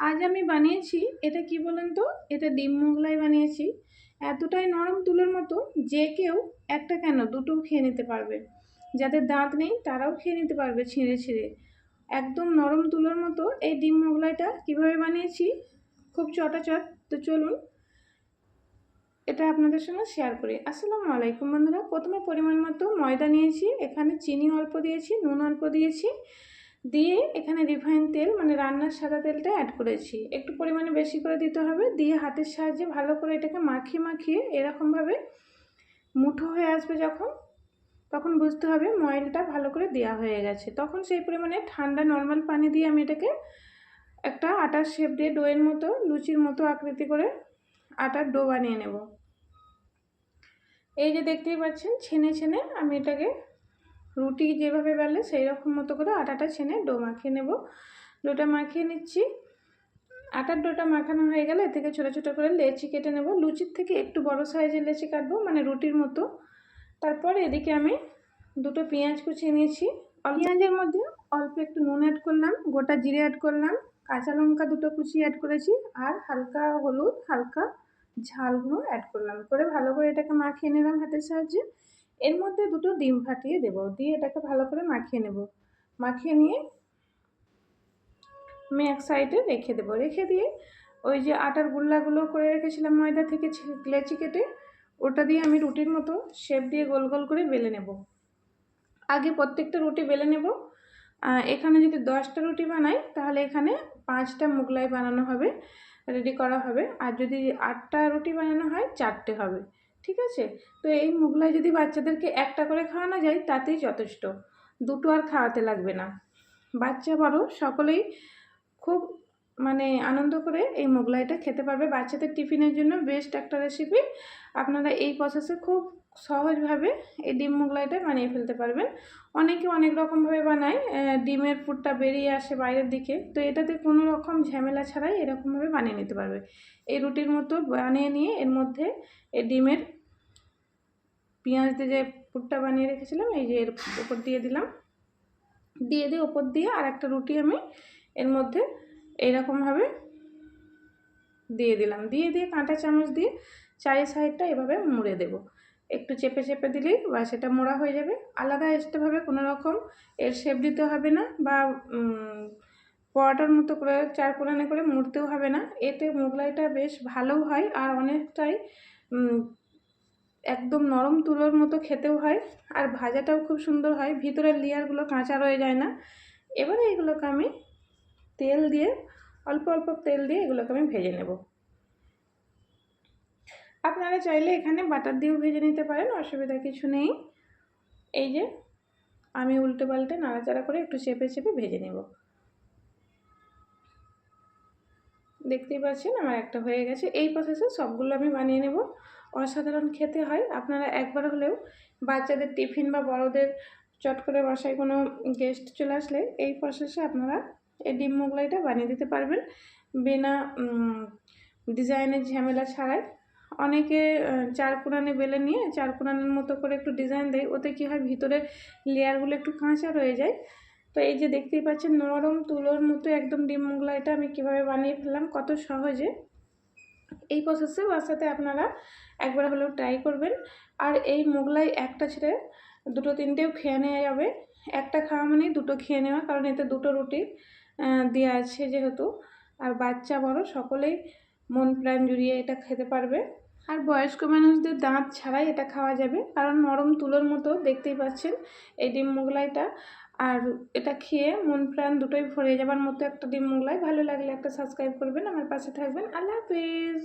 আজ আমি বানিয়েছি এটা কি বলেন তো, এটা ডিম মোগলাই বানিয়েছি। এতটাই নরম তুলোর মতো যে কেউ একটা কেন দুটোও খেয়ে নিতে পারবে। যাদের দাঁত নেই তারাও খেয়ে নিতে পারবে ছিঁড়ে ছিঁড়ে। একদম নরম তুলোর মতো এই ডিম মোগলাইটা কিভাবে বানিয়েছি, খুব চটাচট। তো চলুন এটা আপনাদের সঙ্গে শেয়ার করি। আসসালামু আলাইকুম বন্ধুরা। প্রথমে পরিমাণ মতো ময়দা নিয়েছি, এখানে চিনি অল্প দিয়েছি, নুন অল্প দিয়েছি, দিয়ে এখানে রিফাইন তেল মানে রান্নার সাদা তেলটা অ্যাড করেছি। একটু পরিমাণে বেশি করে দিতে হবে। দিয়ে হাতের সাহায্যে ভালো করে এটাকে মাখিয়ে মাখিয়ে এরকমভাবে মুঠো হয়ে আসবে যখন, তখন বুঝতে হবে ময়দাটা ভালো করে দেওয়া হয়ে গেছে। তখন সেই পরিমাণে ঠান্ডা নর্মাল পানি দিয়ে আমি এটাকে একটা আটার শেপ দিয়ে ডোয়ের মতো লুচির মতো আকৃতি করে আটার ডো বানিয়ে নেব। এই যে দেখতেই পাচ্ছেন ছেনে ছেনে আমি এটাকে রুটি যেভাবে বেলে সেই রকম মতো করে আটাটা ছেনে ডো মাখিয়ে নেব। ডোটা মাখিয়ে নিচ্ছি। আটার ডোটা মাখানো হয়ে গেলে এ থেকে ছোটো ছোটো করে লেচি কেটে নেব। লুচির থেকে একটু বড় সাইজের লেচি কাটবো, মানে রুটির মতো। তারপর এদিকে আমি দুটো পেঁয়াজ কুচিয়ে নিয়েছি। পেঁয়াজের মধ্যে অল্প একটু নুন অ্যাড করলাম, গোটা জিরে অ্যাড করলাম, কাঁচা লঙ্কা দুটো কুচিয়ে অ্যাড করেছি, আর হালকা হলুদ, হালকা ঝাল গুঁড়ো অ্যাড করলাম। করে ভালো করে এটাকে মাখিয়ে নিলাম হাতের সাহায্যে। এর মধ্যে দুটো ডিম ফাটিয়ে দেবো, দিয়ে এটাকে ভালো করে মাখিয়ে নেব। মাখিয়ে নিয়ে আমি এক সাইডে রেখে দেবো। রেখে দিয়ে ওই যে আটার গুল্লাগুলো করে রেখেছিলাম ময়দা থেকে লেচি কেটে, ওটা দিয়ে আমি রুটির মতো শেপ দিয়ে গোল গোল করে বেলে নেব। আগে প্রত্যেকটা রুটি বেলে নেব। এখানে যদি 10টা রুটি বানাই তাহলে এখানে 5টা মোগলাই বানানো হবে, রেডি করা হবে। আর যদি 8টা রুটি বানানো হয় 4টে হবে, ঠিক আছে? তো এই মোগলাই যদি বাচ্চাদেরকে একটা করে খাওয়ানো যায় তাতেই যথেষ্ট, দুটো আর খাওয়াতে লাগবে না। বাচ্চা বড় সকলেই খুব মানে আনন্দ করে এই মোগলাইটা খেতে পারবে। বাচ্চাদের টিফিনের জন্য বেস্ট একটা রেসিপি। আপনারা এই প্রসেসে খুব সহজভাবে এই ডিম মোগলাইটা বানিয়ে ফেলতে পারবেন। অনেকে অনেক রকমভাবে বানায়, ডিমের পুরটা বেরিয়ে আসে বাইরের দিকে, তো এটাতে কোনো রকম ঝামেলা ছাড়াই এরকমভাবে বানিয়ে নিতে পারবে। এই রুটির মতো বানিয়ে নিয়ে এর মধ্যে এই ডিমের পেঁয়াজ দিয়ে যে পুরটা বানিয়ে রেখেছিলাম এই যে এর উপর দিয়ে দিলাম। দিয়ে ওপর দিয়ে আর একটা রুটি আমি এর মধ্যে এইরকমভাবে দিয়ে দিলাম। দিয়ে কাঁটা চামচ দিয়ে চারি সাইডটা এভাবে মুড়ে দেব। একটু চেপে চেপে দিলেই বা সেটা মোড়া হয়ে যাবে। আলাদা এক্সট্রাভাবে কোনো রকম এর শেপ দিতে হবে না, বা পরোটার মতো করে চারকোণে করে মুড়তেও হবে না। এতে মোগলাইটা বেশ ভালো হয় আর অনেকটাই একদম নরম তুলোর মতো খেতেও হয়, আর ভাজাটাও খুব সুন্দর হয়, ভিতরের লেয়ারগুলো কাঁচা রয়ে যায় না। এবারে এগুলোকে আমি তেল দিয়ে অল্প অল্প তেল দিয়ে এগুলোকে আমি ভেজে নেব। আপনারা চাইলে এখানে বাটার দিয়েও ভেজে নিতে পারেন, অসুবিধা কিছু নেই। এই যে আমি উল্টে পাল্টে নাড়াচাড়া করে একটু চেপে চেপে ভেজে নেব। দেখতেই পাচ্ছেন আমার একটা হয়ে গেছে। এই প্রসেসে সবগুলো আমি বানিয়ে নেব। অসাধারণ খেতে হয়। আপনারা একবার হলেও বাচ্চাদের টিফিন বা বড়দের চট করে বাসায় কোনো গেস্ট চলে আসলে এই প্রসেসে আপনারা এই ডিম মোগলাইটা বানিয়ে দিতে পারবেন বিনা ডিজাইনের ঝামেলা ছাড়াই। অনেকে চারকোণে বেলে নিয়ে চারকোণের মতো করে একটু ডিজাইন দেয়, ওতে কী হয় ভিতরের লেয়ারগুলো একটু কাঁচা রয়ে যায়। তো এই যে দেখতেই পাচ্ছেন নরম তুলোর মতো একদম ডিম মোগলাইটা আমি কীভাবে বানিয়ে ফেললাম কত সহজে। এই প্রসেসে বাসাতে আপনারা একবার হলেও ট্রাই করবেন। আর এই মোগলাই একটা ছেড়ে দুটো তিনটেও খেয়ে নেওয়া যাবে। একটা খাওয়া মানেই দুটো খেয়ে নেওয়া, কারণ এতে দুটো রুটি দেওয়া আছে যেহেতু। আর বাচ্চা বড় সকলেই মন প্রাণ জুড়িয়ে এটা খেতে পারবে। আর বয়স্ক মানুষদের দাঁত ছাড়াই এটা খাওয়া যাবে, কারণ নরম তুলোর মতো দেখতেই পাচ্ছেন এই ডিম মোগলাইটা। আর এটা খেয়ে মন প্রাণ দুটোই ভরে যাবার মতো একটা ডিম মোগলাই। ভালো লাগলে একটা সাবস্ক্রাইব করবেন, আমার পাশে থাকবেন। আল্লাহ হাফিজ।